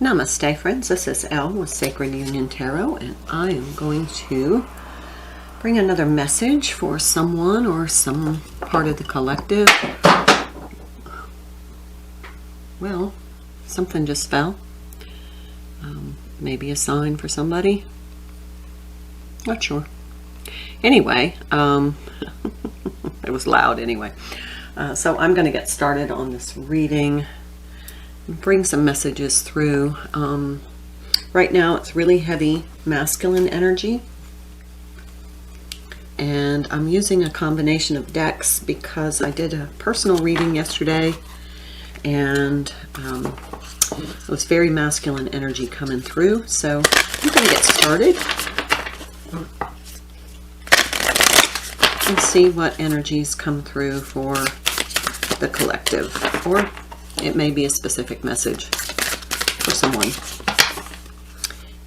Namaste, friends. This is Elle with Sacred Union Tarot, and I am going to bring another message for someone or some part of the collective. Well, something just fell. Maybe a sign for somebody. Not sure. Anyway, it was loud anyway. So I'm going to get started on this reading. Bring some messages through. Right now it's really heavy masculine energy, and I'm using a combination of decks because I did a personal reading yesterday, and it was very masculine energy coming through. So I'm going to get started and see what energies come through for the collective, or it may be a specific message for someone.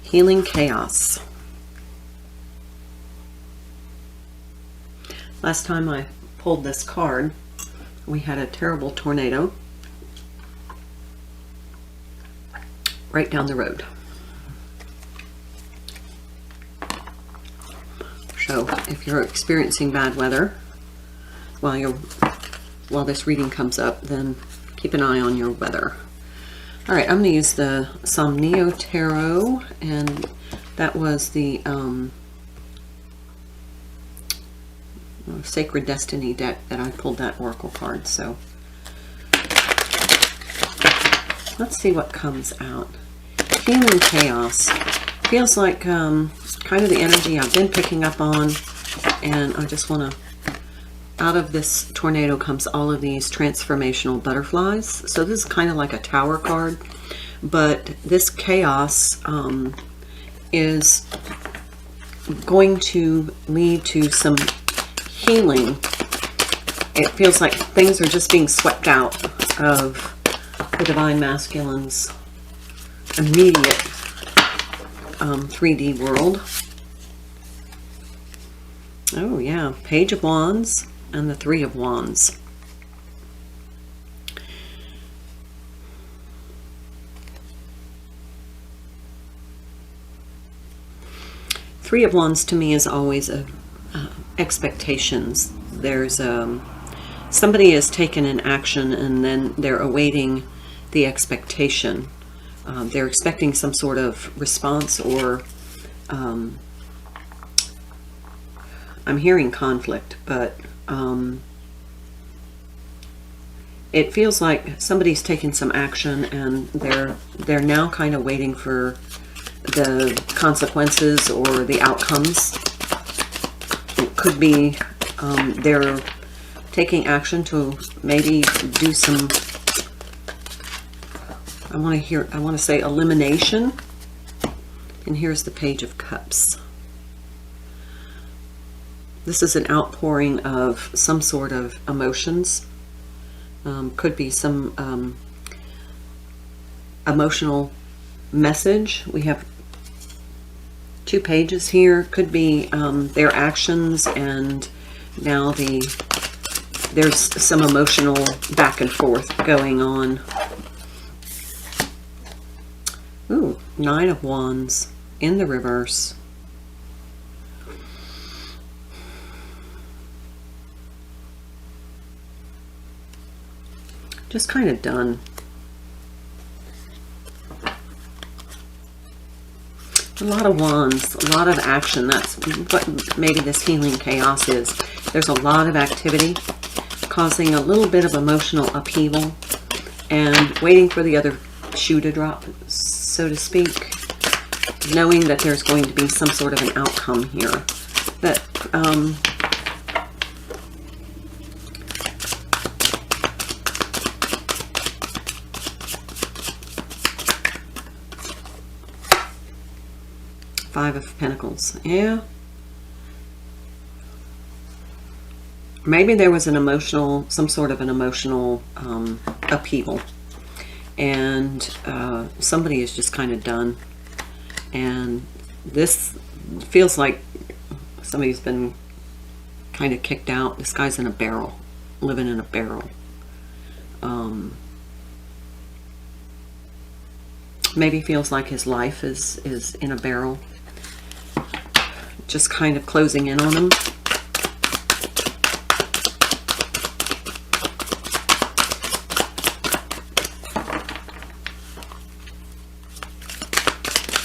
Healing chaos. Last time I pulled this card, we had a terrible tornado right down the road. So if you're experiencing bad weather while this reading comes up, then keep an eye on your weather. All right, I'm going to use the Somnio Tarot, and that was the Sacred Destiny deck that I pulled that oracle card. So let's see what comes out. Healing chaos. Feels like kind of the energy I've been picking up on, and I just want to, out of this tornado comes all of these transformational butterflies. So this is kind of like a tower card, but this chaos is going to lead to some healing. It feels like things are just being swept out of the Divine Masculine's immediate 3D world. Oh yeah, Page of Wands and the Three of Wands. Three of Wands to me is always expectations. There's somebody has taken an action and then they're awaiting the expectation. They're expecting some sort of response, or I'm hearing conflict, but it feels like somebody's taken some action and they're now kind of waiting for the consequences or the outcomes. It could be they're taking action to maybe do some, I want to say elimination. And here's the Page of Cups. This is an outpouring of some sort of emotions. Could be some emotional message. We have two pages here. Could be their actions, and now there's some emotional back and forth going on. Ooh, Nine of Wands in the reverse. Just kind of done. A lot of wands, a lot of action. That's what maybe this healing chaos is. There's a lot of activity causing a little bit of emotional upheaval and waiting for the other shoe to drop, so to speak, knowing that there's going to be some sort of an outcome here. That Five of Pentacles. Yeah. Maybe there was an emotional, some sort of an emotional upheaval. And somebody is just kind of done. And this feels like somebody's been kind of kicked out. This guy's in a barrel, living in a barrel. Maybe feels like his life is in a barrel. Just kind of closing in on him.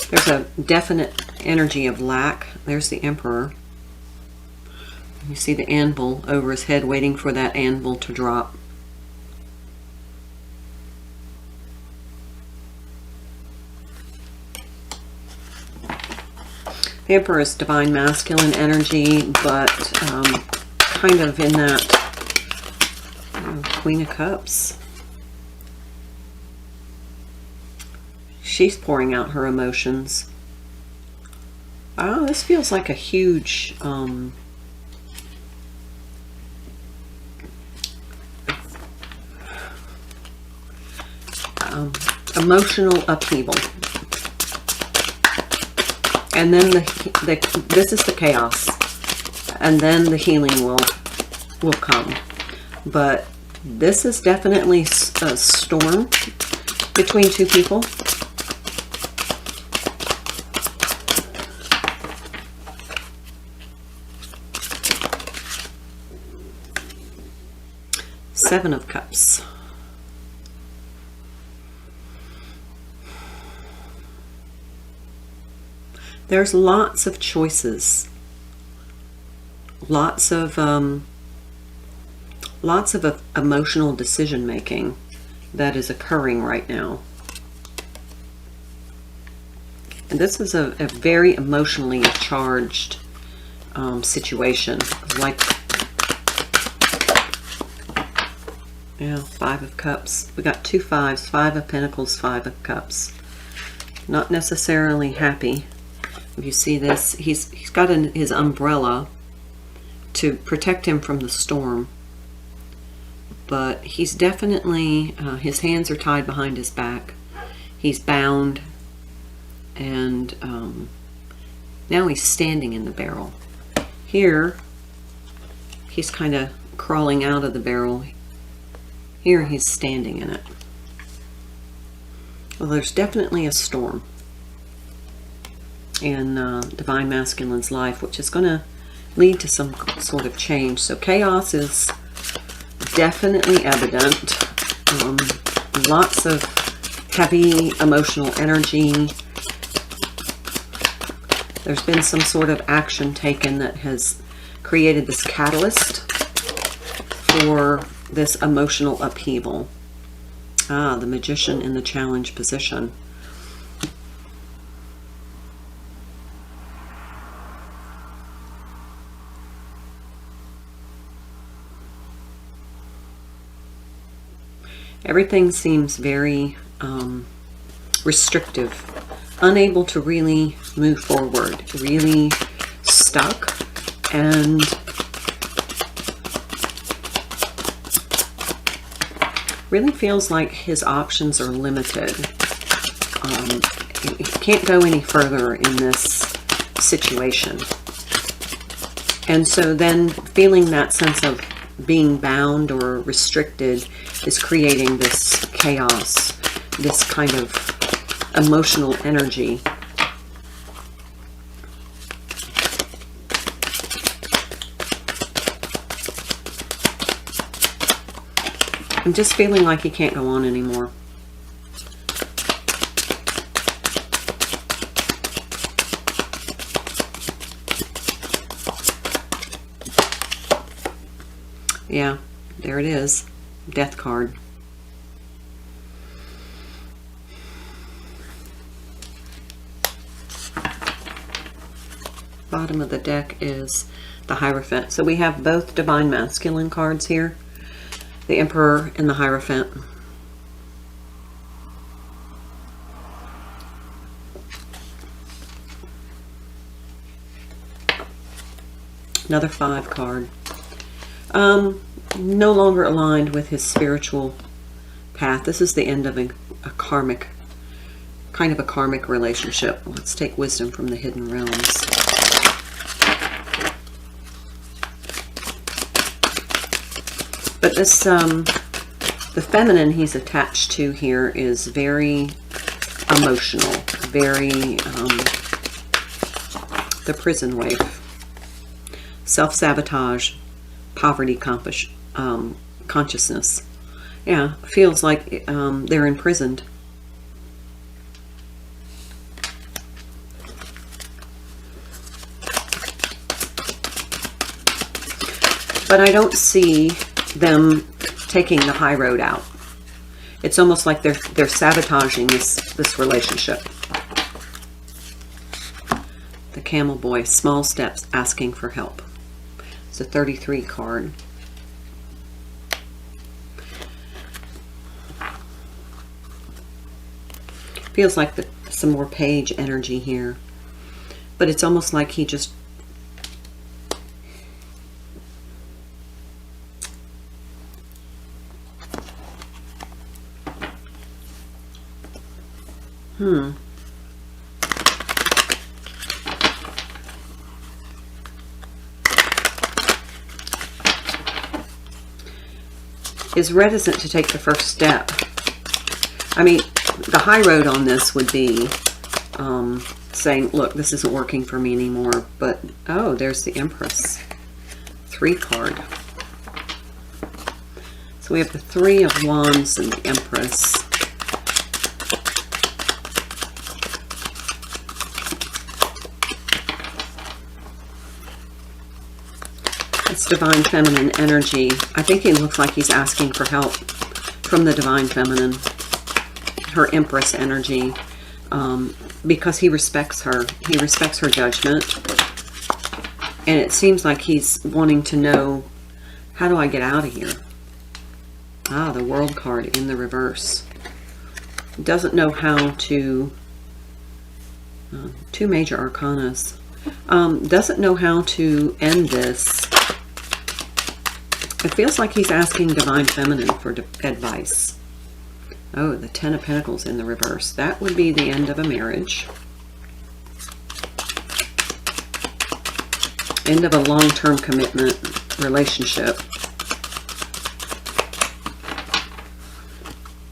There's a definite energy of lack. There's the Emperor. You see the anvil over his head, waiting for that anvil to drop. The Emperor is divine masculine energy, but kind of in that Queen of Cups. She's pouring out her emotions. Oh, this feels like a huge emotional upheaval. And then this is the chaos, and then the healing will come. But this is definitely a storm between two people. Seven of Cups. There's lots of choices, lots of emotional decision making that is occurring right now. And this is a very emotionally charged situation. Like, yeah, Five of Cups. We got two fives, Five of Pentacles, Five of Cups. Not necessarily happy. If you see this, he's got his umbrella to protect him from the storm, but he's definitely, his hands are tied behind his back. He's bound, and now he's standing in the barrel. Here, he's kind of crawling out of the barrel. Here, he's standing in it. Well, there's definitely a storm in divine masculine's life, which is going to lead to some sort of change. So chaos is definitely evident. Lots of heavy emotional energy. There's been some sort of action taken that has created this catalyst for this emotional upheaval. Ah, the Magician in the challenge position. Everything seems very restrictive, unable to really move forward, really stuck, and really feels like his options are limited. He can't go any further in this situation. And so then feeling that sense of being bound or restricted is creating this chaos, this kind of emotional energy. I'm just feeling like he can't go on anymore. Yeah, there it is. Death card. Bottom of the deck is the Hierophant. So we have both divine masculine cards here. The Emperor and the Hierophant. Another 5 card. No longer aligned with his spiritual path. This is the end of a karmic, kind of a karmic relationship. Let's take wisdom from the hidden realms. But this, the feminine he's attached to here is very emotional, very the prison wave, self-sabotage, poverty consciousness. Yeah, feels like they're imprisoned. But I don't see them taking the high road out. It's almost like they're sabotaging this relationship. The Camel Boy, small steps, asking for help. It's a 33 card. Feels like some more Page energy here. But it's almost like he just... is reticent to take the first step. I mean, the high road on this would be saying, look, this isn't working for me anymore. But, oh, there's the Empress. 3 card. So we have the 3 of Wands and the Empress. It's Divine Feminine energy. I think he looks like he's asking for help from the Divine Feminine, her Empress energy, because he respects her. He respects her judgment. And it seems like he's wanting to know, how do I get out of here? Ah, the World card in the reverse. Doesn't know how to... 2 major arcanas. Doesn't know how to end this. It feels like he's asking Divine Feminine for advice. Oh, the 10 of Pentacles in the reverse. That would be the end of a marriage. End of a long-term commitment relationship.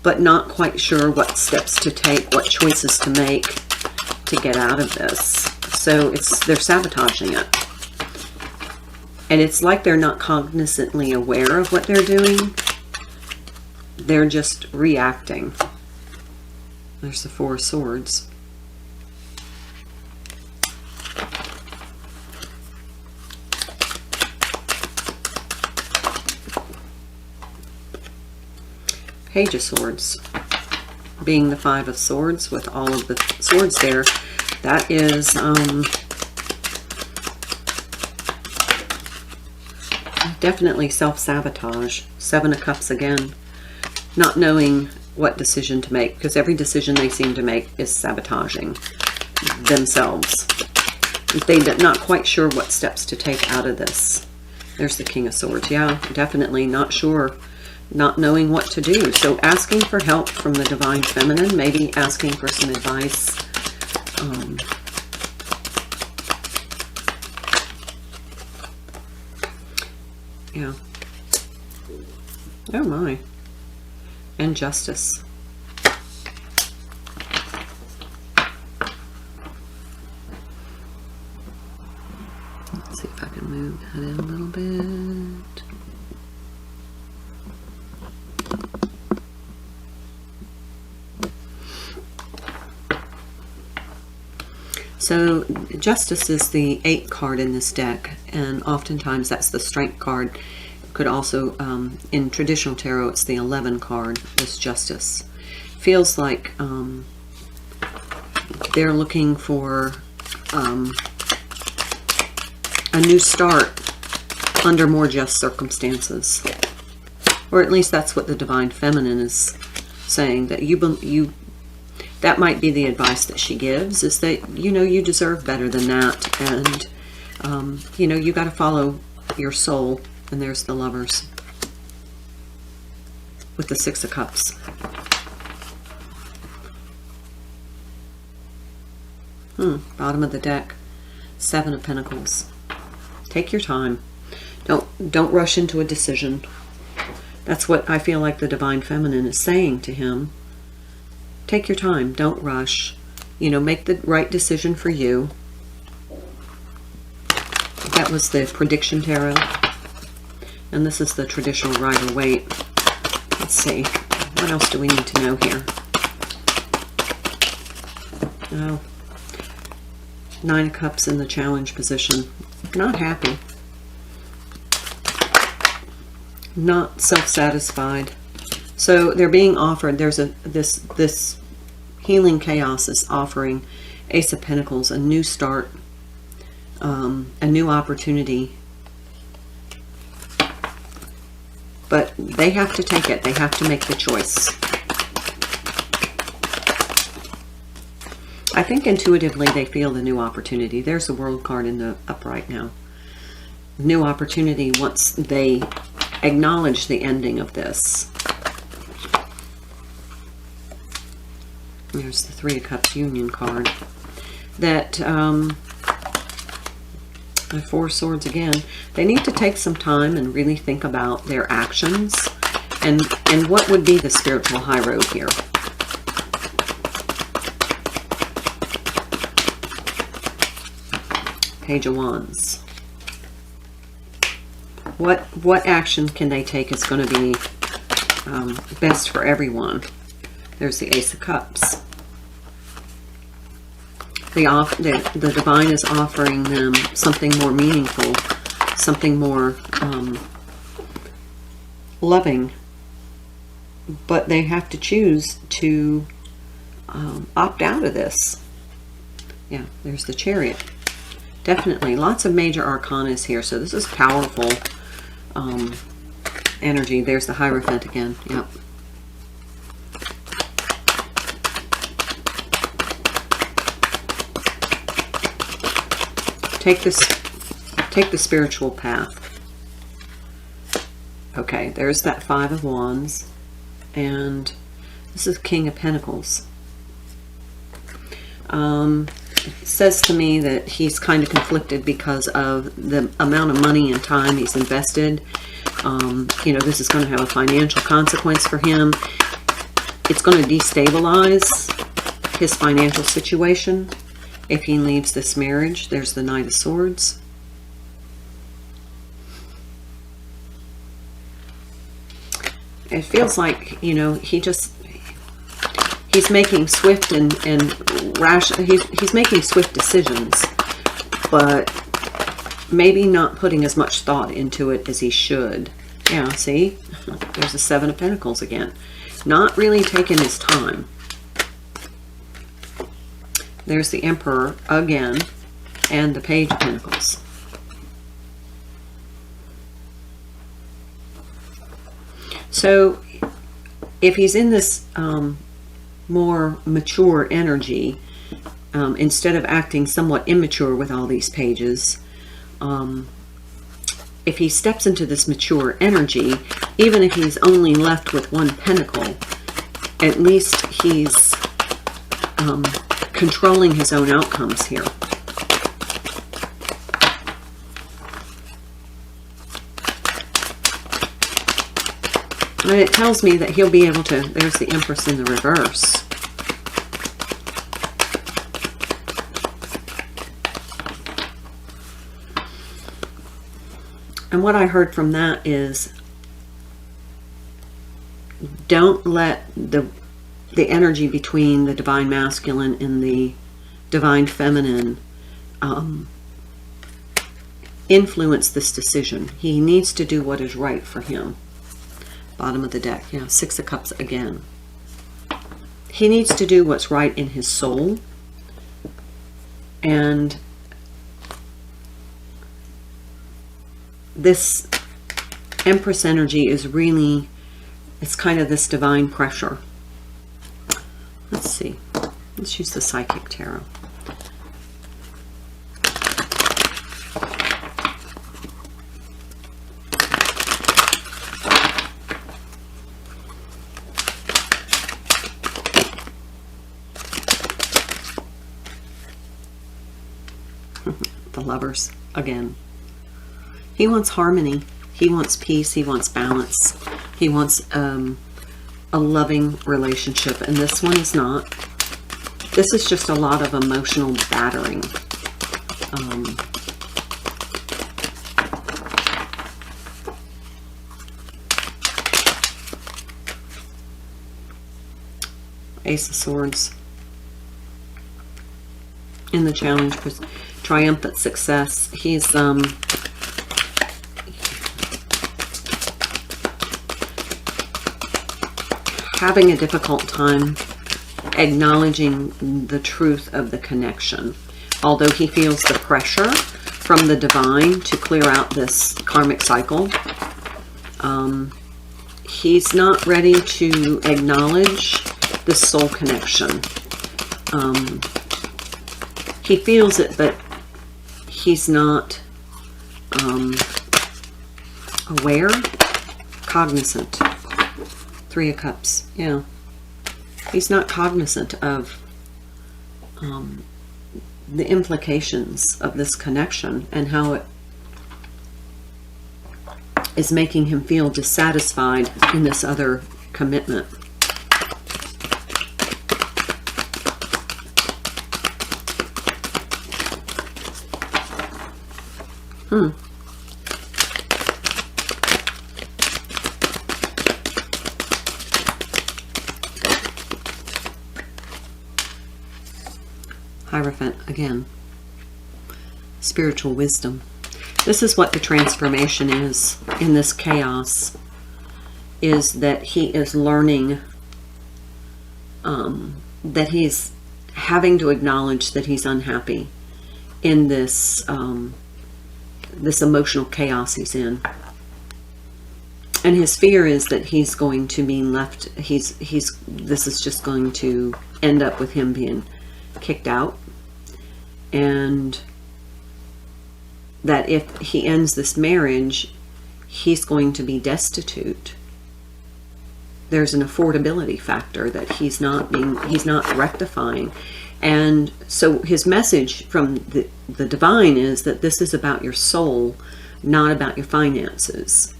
But not quite sure what steps to take, what choices to make to get out of this. So they're sabotaging it. And it's like they're not cognizantly aware of what they're doing. They're just reacting. There's the 4 of Swords. Page of Swords. Being the 5 of Swords with all of the swords there. That is... definitely self-sabotage. 7 of Cups again. Not knowing what decision to make, because every decision they seem to make is sabotaging themselves. They're not quite sure what steps to take out of this. There's the King of Swords. Yeah, definitely not sure. Not knowing what to do. So asking for help from the Divine Feminine. Maybe asking for some advice. Yeah. Oh my. And Justice. Let's see if I can move that in a little bit. So Justice is the 8th card in this deck, and oftentimes that's the Strength card. Could also, in traditional tarot, it's the 11 card, this Justice. Feels like they're looking for a new start under more just circumstances. Or at least that's what the Divine Feminine is saying, that that might be the advice that she gives, is that, you know, you deserve better than that. And, you know, you got to follow your soul. And there's the Lovers with the 6 of Cups. Bottom of the deck, 7 of Pentacles. Take your time. Don't rush into a decision. That's what I feel like the Divine Feminine is saying to him. Take your time. Don't rush. You know, make the right decision for you. That was the prediction tarot. And this is the traditional Rider-Waite. Let's see. What else do we need to know here? Oh, 9 of Cups in the challenge position. Not happy. Not self-satisfied. So they're being offered, there's this Healing Chaos is offering Ace of Pentacles a new start, a new opportunity. But they have to take it. They have to make the choice. I think intuitively they feel the new opportunity. There's the World card in the upright now. New opportunity once they acknowledge the ending of this. There's the 3 of Cups Union card. That, 4 of Swords again. They need to take some time and really think about their actions and what would be the spiritual high road here. Page of Wands. What action can they take is going to be best for everyone. There's the Ace of Cups. The Divine is offering them something more meaningful, something more loving, but they have to choose to opt out of this. Yeah, there's the Chariot. Definitely, lots of major arcanas here, so this is powerful energy. There's the Hierophant again. Yep. Take the spiritual path. Okay, there's that 5 of Wands, and this is King of Pentacles. It says to me that he's kind of conflicted because of the amount of money and time he's invested. You know, this is going to have a financial consequence for him. It's going to destabilize his financial situation if he leaves this marriage. There's the Knight of Swords. It feels like, you know, he's making swift and rash. He's making swift decisions, but maybe not putting as much thought into it as he should. Yeah, see? There's the 7 of Pentacles again. Not really taking his time. There's the Emperor again, and the Page of Pentacles. So, if he's in this more mature energy, instead of acting somewhat immature with all these pages, if he steps into this mature energy, even if he's only left with 1 pentacle, at least he's controlling his own outcomes here. And it tells me that he'll be able to, there's the Empress in the reverse. And what I heard from that is, don't let the energy between the Divine Masculine and the Divine Feminine influence this decision. He needs to do what is right for him. Bottom of the deck, yeah, 6 of Cups again. He needs to do what's right in his soul. And this Empress energy is really, it's kind of this divine pressure. Let's see. Let's use the Psychic Tarot. The Lovers again. He wants harmony. He wants peace. He wants balance. He wants a loving relationship, and this one is not. This is just a lot of emotional battering. Ace of Swords. In the challenge was triumphant success. He's having a difficult time acknowledging the truth of the connection. Although he feels the pressure from the divine to clear out this karmic cycle, he's not ready to acknowledge the soul connection. He feels it, but he's not aware, cognizant. Three of Cups, yeah. He's not cognizant of the implications of this connection and how it is making him feel dissatisfied in this other commitment. Hierophant again. Spiritual wisdom. This is what the transformation is in this chaos, is that he is learning, that he's having to acknowledge that he's unhappy in this this emotional chaos he's in. And his fear is that he's going to be left, this is just going to end up with him being kicked out, and that if he ends this marriage, he's going to be destitute. There's an affordability factor that he's not rectifying. And so his message from the divine is that this is about your soul, not about your finances.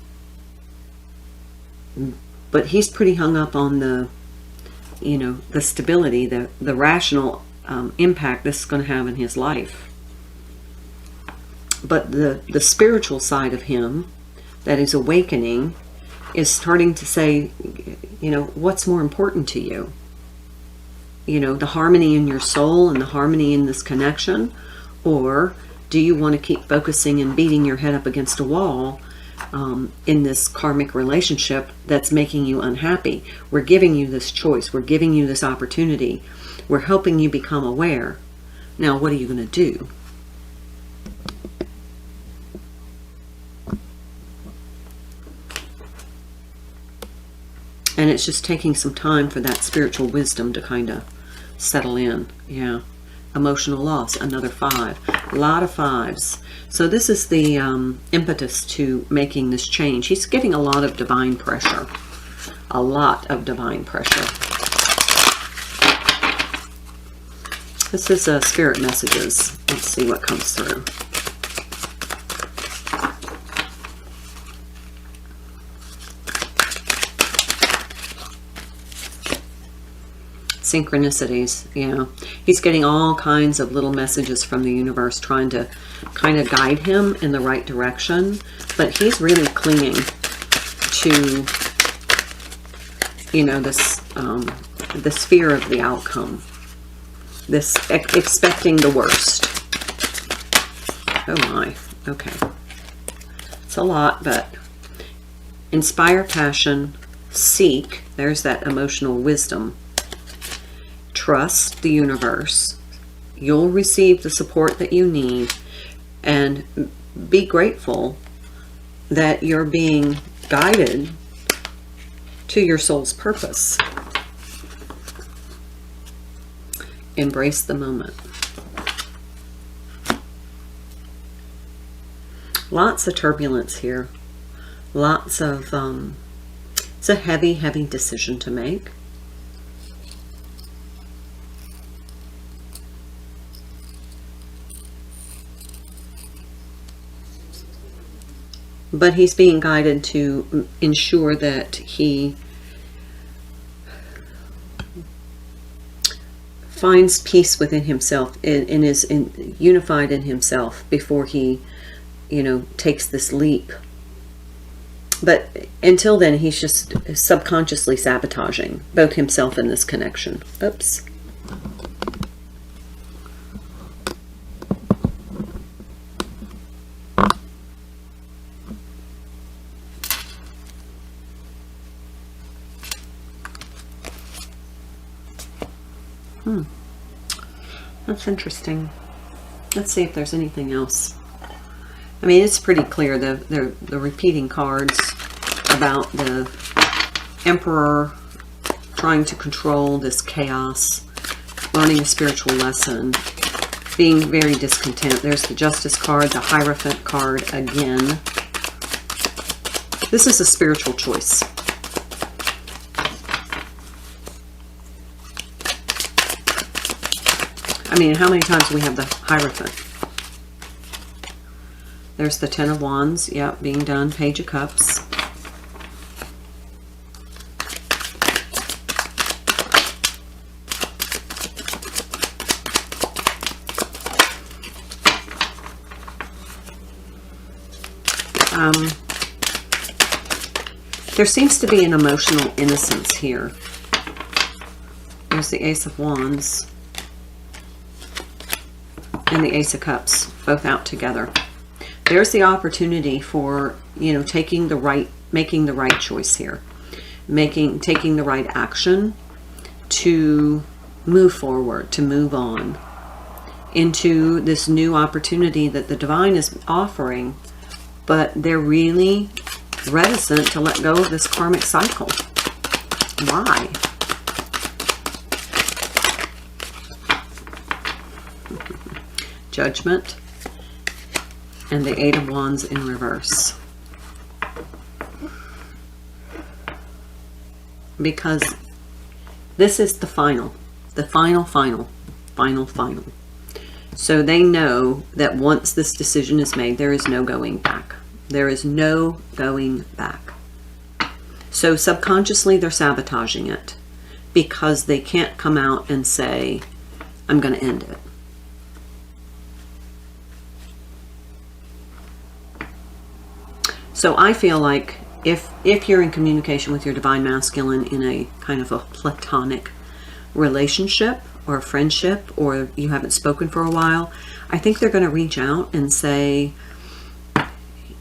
But he's pretty hung up on the, the stability, the rational impact this is going to have in his life. But the spiritual side of him that is awakening is starting to say, what's more important to you? The harmony in your soul and the harmony in this connection? Or do you want to keep focusing and beating your head up against a wall in this karmic relationship that's making you unhappy? We're giving you this choice. We're giving you this opportunity. We're helping you become aware. Now, what are you going to do? And it's just taking some time for that spiritual wisdom to kind of settle in. Yeah. Emotional loss, another 5. A lot of 5s. So this is the impetus to making this change. He's getting a lot of divine pressure. A lot of divine pressure. This is spirit messages. Let's see what comes through. Synchronicities, yeah. He's getting all kinds of little messages from the universe trying to kind of guide him in the right direction. But he's really clinging to, this fear of the outcome. This expecting the worst. Oh my, okay. It's a lot, but inspire passion, seek, there's that emotional wisdom. Trust the universe. You'll receive the support that you need, and be grateful that you're being guided to your soul's purpose. Embrace the moment. Lots of turbulence here. Lots of, it's a heavy, heavy decision to make. But he's being guided to ensure that he finds peace within himself and is unified in himself before he, you know, takes this leap. But until then, he's just subconsciously sabotaging both himself and this connection. Oops. That's interesting. Let's see if there's anything else. I mean, it's pretty clear, the repeating cards about the Emperor trying to control this chaos, learning a spiritual lesson, being very discontent. There's the Justice card, the Hierophant card again. This is a spiritual choice. I mean, how many times do we have the Hierophant? There's the Ten of Wands. Yep, being done. Page of Cups. There seems to be an emotional innocence here. There's the Ace of Wands and the Ace of Cups, both out together. There's the opportunity for, you know, making the right choice here, taking the right action to move forward, to move on into this new opportunity that the divine is offering, but they're really reticent to let go of this karmic cycle. Why? Judgment and the Eight of Wands in reverse. Because this is the final. So they know that once this decision is made, there is no going back. There is no going back. So subconsciously they're sabotaging it because they can't come out and say, I'm going to end it. So I feel like if you're in communication with your divine masculine in a kind of a platonic relationship or a friendship, or you haven't spoken for a while, I think they're going to reach out and say,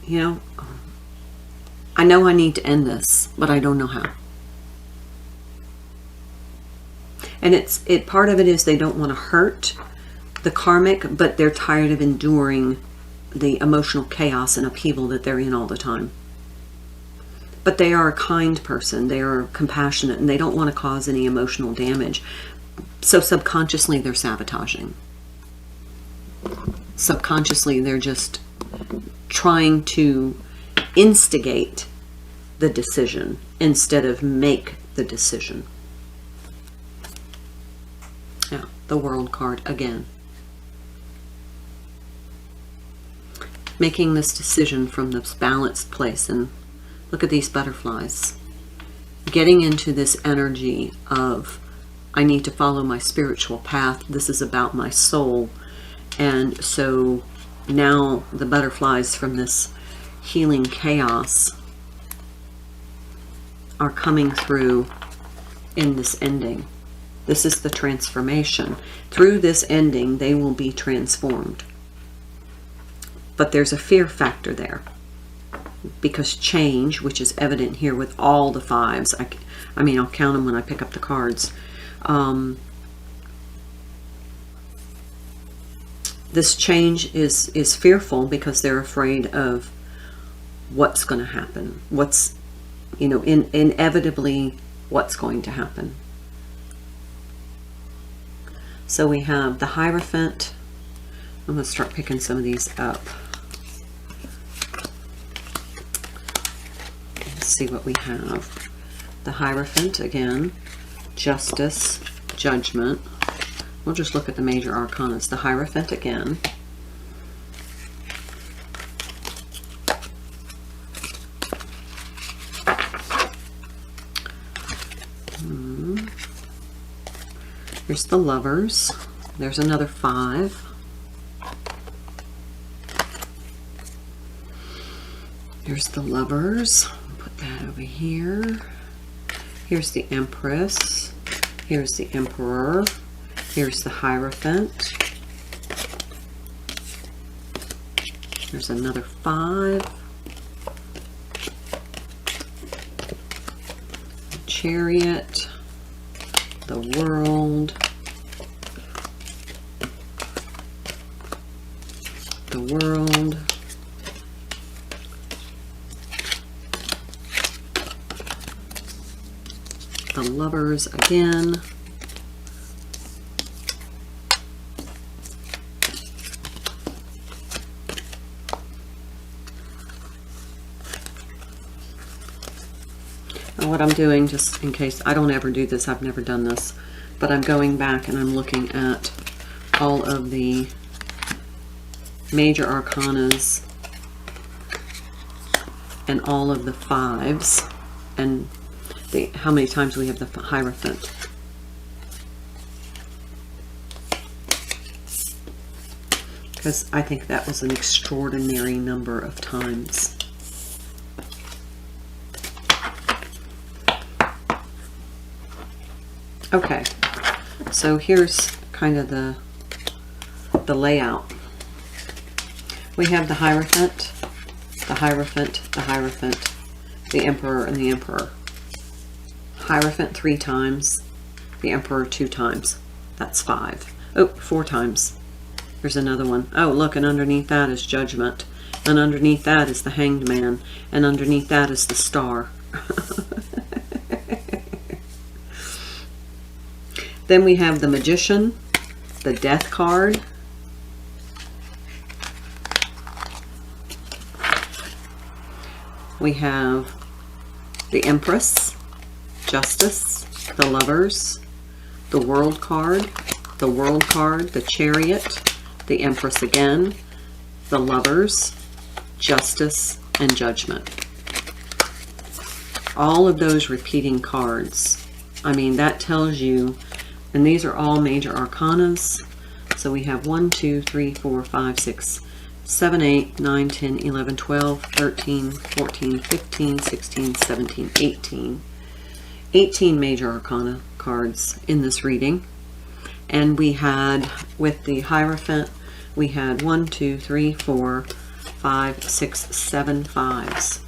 you know, I know I need to end this, but I don't know how. And part of it is they don't want to hurt the karmic, but they're tired of enduring the emotional chaos and upheaval that they're in all the time. But they are a kind person, they are compassionate, and they don't want to cause any emotional damage. So subconsciously they're sabotaging. Subconsciously they're just trying to instigate the decision instead of make the decision. Yeah, the World card again. Making this decision from this balanced place. And look at these butterflies. Getting into this energy of, I need to follow my spiritual path. This is about my soul. And so now the butterflies from this healing chaos are coming through in this ending. This is the transformation. Through this ending, they will be transformed. But there's a fear factor there, because change, which is evident here with all the fives, I mean, I'll count them when I pick up the cards. This change is fearful because they're afraid of what's going to happen. What's, you know, inevitably what's going to happen. So we have the Hierophant. I'm going to start picking some of these up. Let's see what we have. The Hierophant again. Justice. Judgment. We'll just look at the major arcanas. The Hierophant again. You're Here's the Lovers. There's another 5. Here's the Lovers. Put that over here. Here's the Empress. Here's the Emperor. Here's the Hierophant. There's another 5. The Chariot. The World. The World. The Lovers again. And what I'm doing, just in case, I don't ever do this, I've never done this, but I'm going back and I'm looking at all of the major arcanas and all of the 5s and how many times we have the Hierophant. Because I think that was an extraordinary number of times. Okay, so here's kind of the layout. We have the Hierophant, the Hierophant, the Hierophant, the Emperor, and the Emperor. Hierophant 3 times, the Emperor 2 times. That's 5. Oh, 4 times. There's another one. Oh, look, and underneath that is Judgment. And underneath that is the Hanged Man. And underneath that is the Star. Then we have the Magician, the Death card. We have the Empress, Justice, the Lovers, the World card, the Chariot, the Empress again, the Lovers, Justice, and Judgment. All of those repeating cards. I mean, that tells you, and these are all major arcanas. So we have 1, 2, 3, 4, 5, 6, 7, 8, 9, 10, 11, 12, 13, 14, 15, 16, 17, 18. 18 major arcana cards in this reading. And we had, with the Hierophant, we had 1, 2, 3, 4, 5, 6, 7 5s.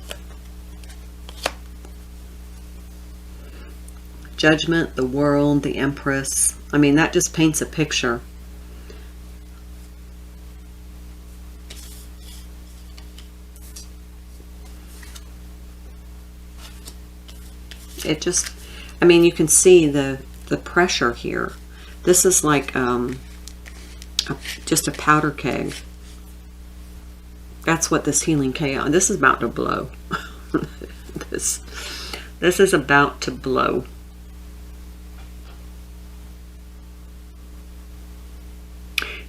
Judgment, the World, the Empress. I mean, that just paints a picture. It just, I mean, you can see the pressure here. This is like just a powder keg. That's what this healing chaos, this is about to blow. This is about to blow.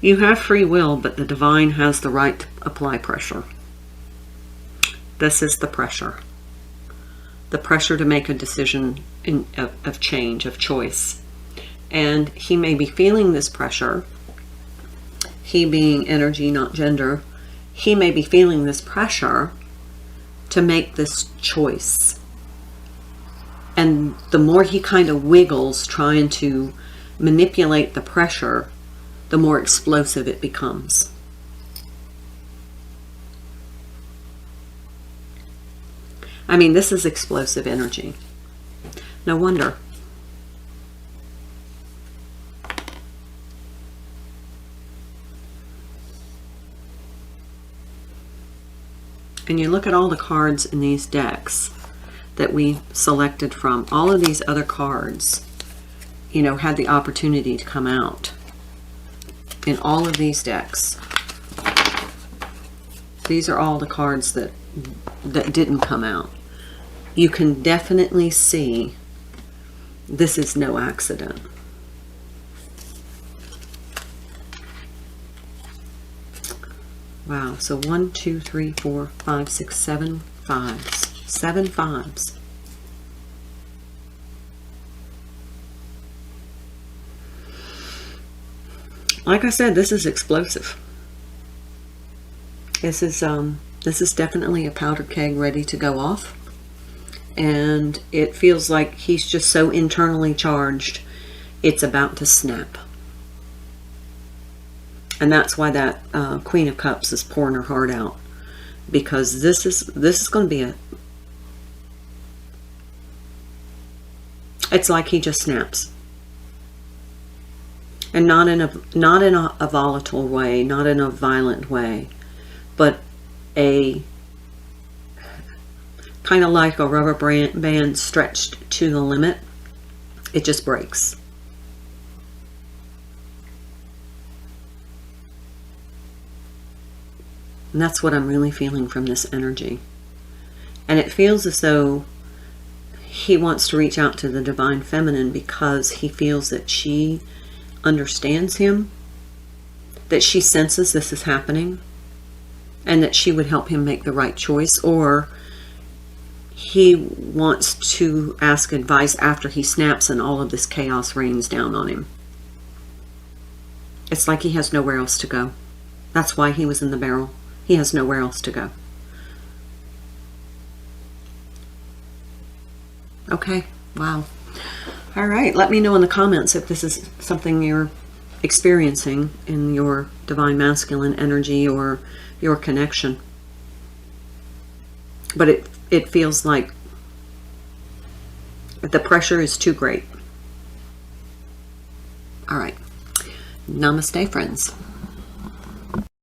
You have free will, but the divine has the right to apply pressure. This is the pressure. The pressure to make a decision of change, of choice. And he may be feeling this pressure. He being energy, not gender. He may be feeling this pressure to make this choice. And the more he kind of wiggles trying to manipulate the pressure, the more explosive it becomes. I mean, this is explosive energy. No wonder. And you look at all the cards in these decks that we selected from. All of these other cards, you know, had the opportunity to come out. In all of these decks. These are all the cards that didn't come out. You can definitely see this is no accident. Wow, so 1, 2, 3, 4, 5, 6, 7 5s. 7 5s. like I said, this is explosive. This is definitely a powder keg ready to go off. And it feels like he's just so internally charged, it's about to snap. And that's why that Queen of Cups is pouring her heart out, because this is going to be it's like he just snaps, and not in a volatile way, not in a violent way, but a kind of like a rubber band stretched to the limit. It just breaks. And that's what I'm really feeling from this energy. And it feels as though he wants to reach out to the Divine Feminine because he feels that she understands him, that she senses this is happening, and that she would help him make the right choice. Or he wants to ask advice after he snaps and all of this chaos rains down on him. It's like he has nowhere else to go. That's why he was in the barrel. He has nowhere else to go. Okay, wow. All right, let me know in the comments if this is something you're experiencing in your Divine Masculine energy or your connection. But it feels like the pressure is too great. All right. Namaste, friends.